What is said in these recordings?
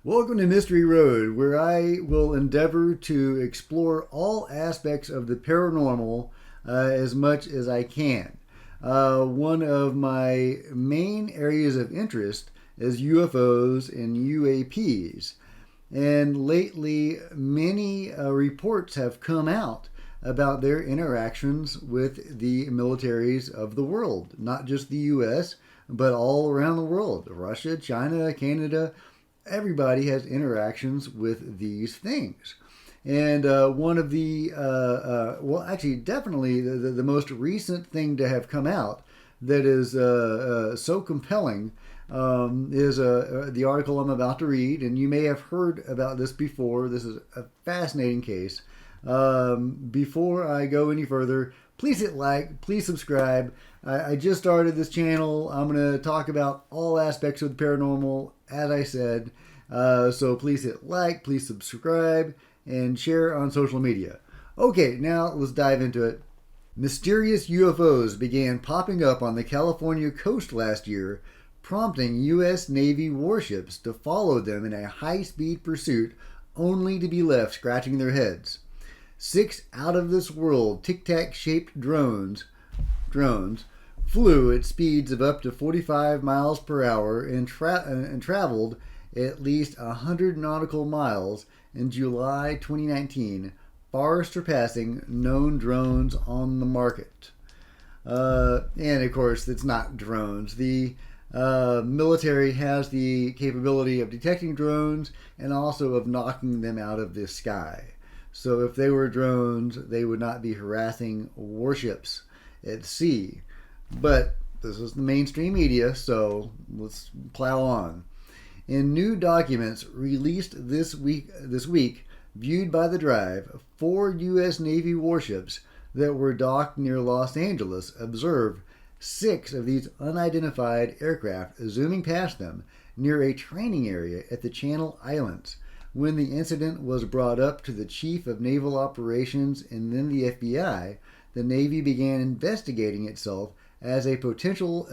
Welcome to Mystery Road, where I will endeavor to explore all aspects of the paranormal as much as I can. One of my main areas of interest is UFOs and UAPs. And lately, many reports have come out about their interactions with the militaries of the world, not just the US, but all around the world. Russia, China, Canada, everybody has interactions with these things. And one of the, definitely the most recent thing to have come out that is so compelling is the article I'm about to read. And you may have heard about this before. This is a fascinating case. Before I go any further, please hit like, please subscribe. I just started this channel. I'm going to talk about all aspects of the paranormal, as I said. So please hit like, please subscribe, and share on social media. Okay, now let's dive into it. Mysterious UFOs began popping up on the California coast last year, prompting U.S. Navy warships to follow them in a high-speed pursuit, only to be left scratching their heads. 6 out-of-this-world tic-tac-shaped drones flew at speeds of up to 45 miles per hour and traveled at least 100 nautical miles in July 2019, far surpassing known drones on the market. And of course, it's not drones. The military has the capability of detecting drones and also of knocking them out of the sky. So if they were drones, they would not be harassing warships at sea. But this is the mainstream media, so let's plow on. In new documents released this week, viewed by The Drive, 4 U.S. Navy warships that were docked near Los Angeles observed 6 of these unidentified aircraft zooming past them near a training area at the Channel Islands. When the incident was brought up to the Chief of Naval Operations and then the FBI, the Navy began investigating itself as potential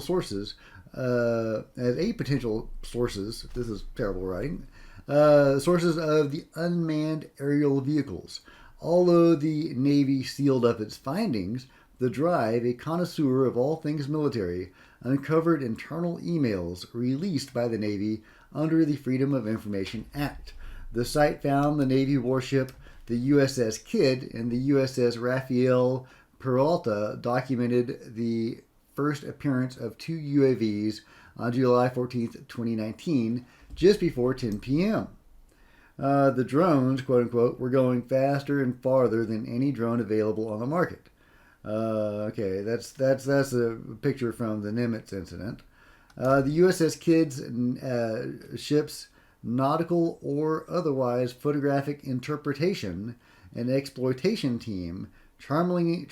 sources. This is terrible writing. Sources of the unmanned aerial vehicles. Although the Navy sealed up its findings, The Drive, a connoisseur of all things military, uncovered internal emails released by the Navy under the Freedom of Information Act. The site found the Navy warship, the USS Kidd and the USS Rafael Peralta, documented the first appearance of 2 UAVs on July 14, 2019, just before 10 p.m. The drones, quote unquote, were going faster and farther than any drone available on the market. Okay, that's a picture from the Nimitz incident. The USS Kidd's ship's nautical or otherwise photographic interpretation and exploitation team, charmingly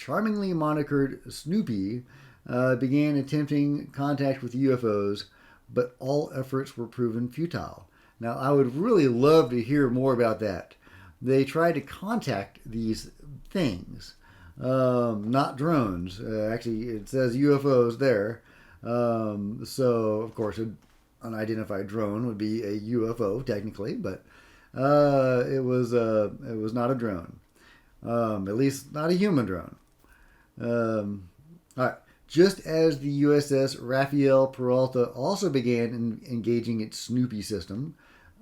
monikered Snoopy, began attempting contact with UFOs, but all efforts were proven futile. Now, I would really love to hear more about that. They tried to contact these things, not drones. Actually, it says UFOs there. So, of course, an unidentified drone would be a UFO technically, but it was not a drone. At least not a human drone. All right. Just as the USS Rafael Peralta also began engaging its Snoopy system,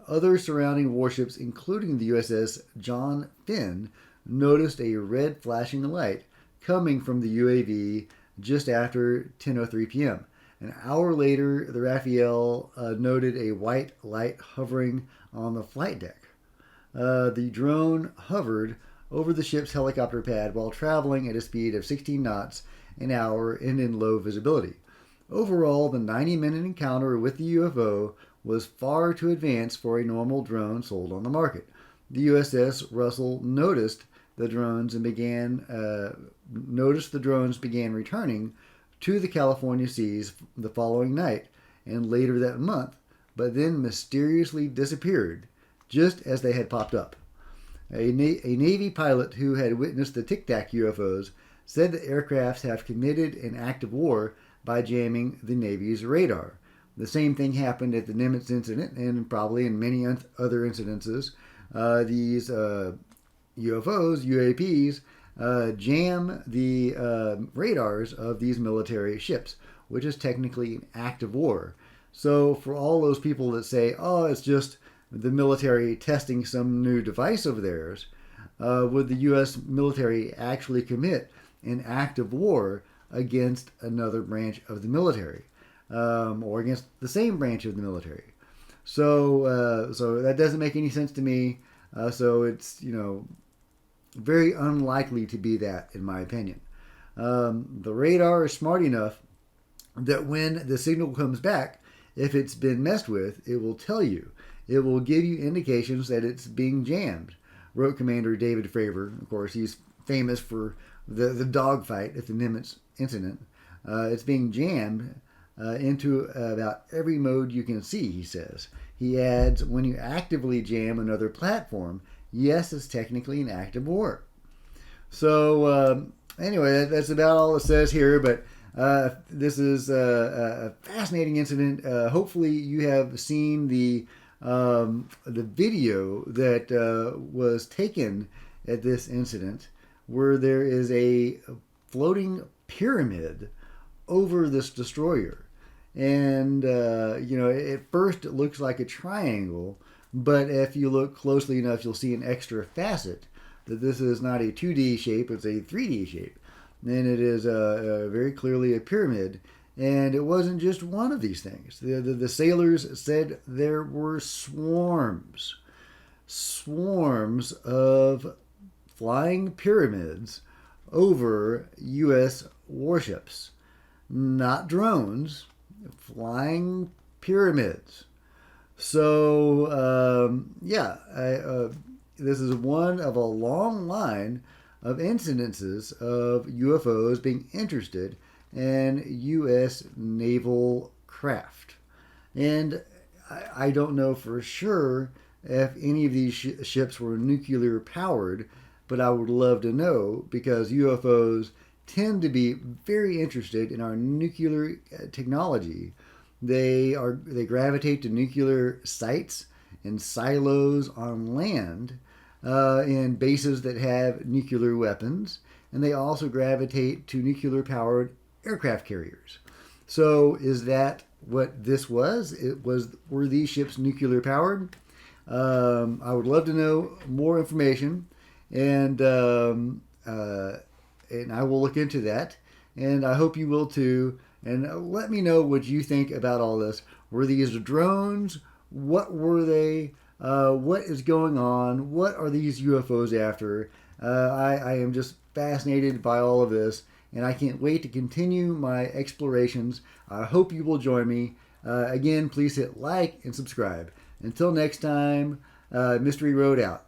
other surrounding warships, including the USS John Finn, noticed a red flashing light coming from the UAV just after 10:03 p.m. An hour later, the Rafael noted a white light hovering on the flight deck. The drone hovered over the ship's helicopter pad while traveling at a speed of 16 knots an hour and in low visibility. Overall, the 90-minute encounter with the UFO was far too advanced for a normal drone sold on the market. The USS Russell noticed the drones began returning to the California seas the following night and later that month, but then mysteriously disappeared just as they had popped up. A Navy pilot who had witnessed the Tic Tac UFOs said that aircrafts have committed an act of war by jamming the Navy's radar. The same thing happened at the Nimitz incident, and probably in many other incidences. These UFOs, UAPs, jam the radars of these military ships, which is technically an act of war. So for all those people that say, oh, it's just the military testing some new device of theirs, would the U.S. military actually commit an act of war against another branch of the military, or against the same branch of the military? So that doesn't make any sense to me. So it's very unlikely to be that, in my opinion. The radar is smart enough that when the signal comes back, if it's been messed with, it will tell you. It will give you indications that it's being jammed, wrote Commander David Fravor. Of course, he's famous for the dogfight at the Nimitz incident. It's being jammed into about every mode you can see, he says. He adds, when you actively jam another platform, yes, it's technically an act of war. So anyway, that's about all it says here, but this is a fascinating incident. Hopefully you have seen the video that was taken at this incident, where there is a floating pyramid over this destroyer. And, at first it looks like a triangle, but if you look closely enough, you'll see an extra facet that this is not a 2D shape, it's a 3D shape. And it is very clearly a pyramid. And it wasn't just one of these things. The sailors said there were swarms of flying pyramids over U.S. warships. Not drones, flying pyramids. So, this is one of a long line of incidences of UFOs being interested in U.S. naval craft. And I don't know for sure if any of these ships were nuclear powered, but I would love to know, because UFOs tend to be very interested in our nuclear technology. They gravitate to nuclear sites and silos on land, in bases that have nuclear weapons, and they also gravitate to nuclear-powered aircraft carriers. So, is that what this was? Were these ships nuclear-powered? I would love to know more information, and I will look into that, and I hope you will too. And let me know what you think about all this. Were these drones? What were they? What is going on? What are these UFOs after? I am just fascinated by all of this, and I can't wait to continue my explorations. I hope you will join me. Again, please hit like and subscribe. Until next time, Mystery Road out.